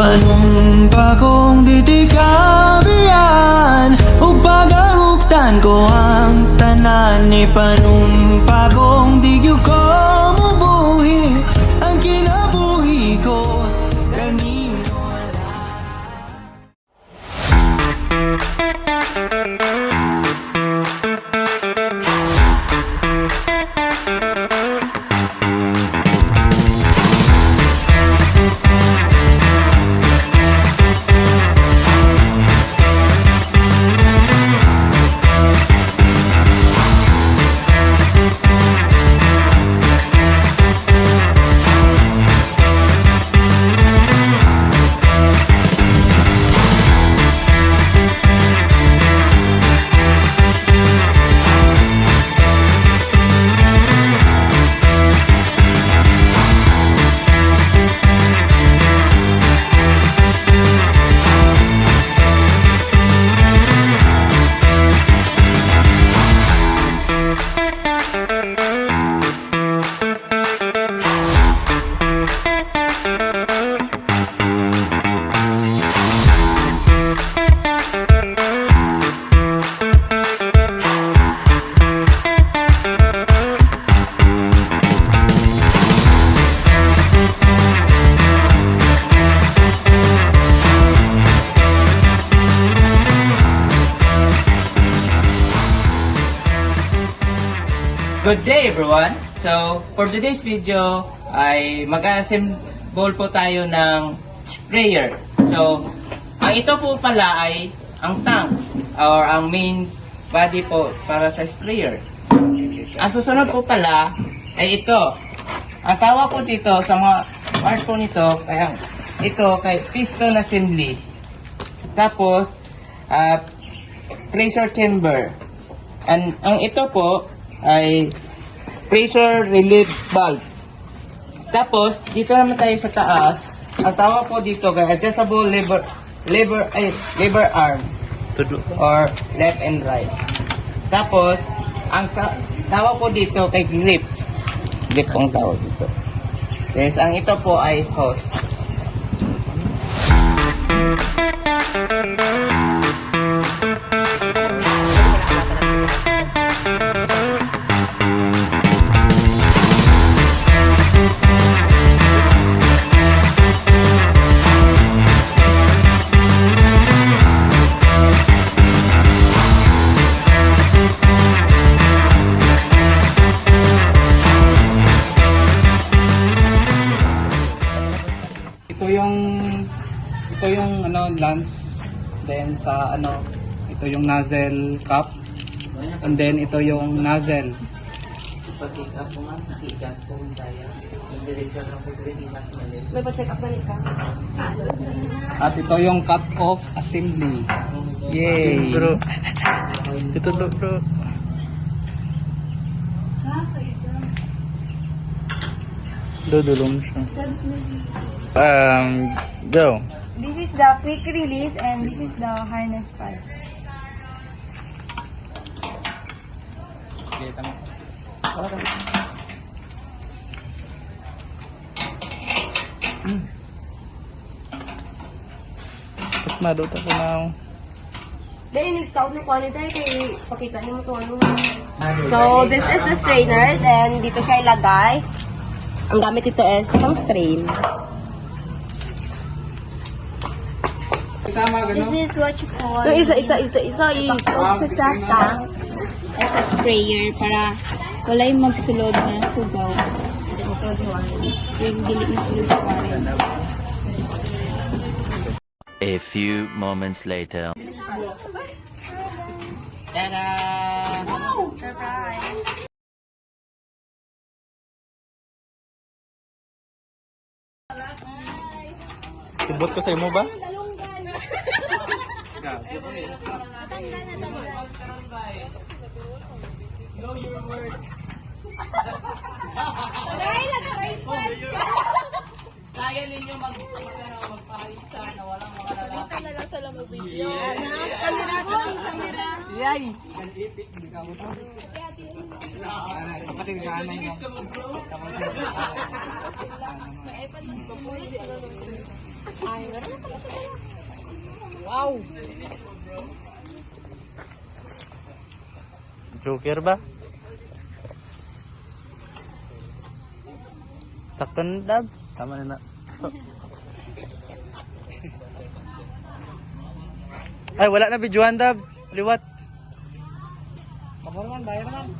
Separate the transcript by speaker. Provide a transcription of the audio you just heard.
Speaker 1: panumpa kong ditikabian ug pagahuktan ko ang tanan ni panumpa kong digyo ko mubuhi ang kinabuhi ko kanino
Speaker 2: Good day everyone! So, for today's video ay mag-assemble po tayo ng sprayer. So, ang ito po pala ay ang tank or ang main body po para sa sprayer. Ang susunod po pala ay ito. Ang tawag po dito sa mga parts po nito kay piston assembly. Tapos, pressure chamber. And ang ito po ay pressure relief valve. Tapos dito naman tayo sa taas. Ang tawag po dito kay adjustable lever arm or left and right. Tapos ang tawag po dito kay grip ang tawag dito. Yes, ang ito po ay hose.
Speaker 3: Ito yung lance, then sa ito yung nozzle cap, and then ito yung nozzle. At ito yung cut off assembly. Yay! Bro. Ito bro. Dudulong siya. Go.
Speaker 4: This is the quick release and this is the harness pads.
Speaker 3: Okay, tama. Tapos madota ko na.
Speaker 4: Dahil nagtaon ng quality kay pakita niyo mo kung ano. So, this is the strainer and dito siya ilagay. Ang gamit ito is pang strain. This is what you call. No, isa. I-cook siya sa tank or sa sprayer para wala yung magsulod na tugaw. Yung dili magsulod sa warin.
Speaker 5: A few moments later.
Speaker 2: Tada!
Speaker 4: Surprise!
Speaker 3: Subot ko sa imo ba?
Speaker 2: Know your word. Kaya ninyo magpahista na walang mga lalaki.
Speaker 4: Na lang sila mag-video. Kamera.
Speaker 3: Yay! Kan-ipit, hindi ka mo to. Kapatid ka anay mo.
Speaker 4: Ay, wala na pala ito.
Speaker 3: Wow!
Speaker 6: Joker ba? Sakto na, Dab. Tama na na. Ay, wala na videoan, Dabs. Liwat.
Speaker 3: Kamu naman, bayar naman.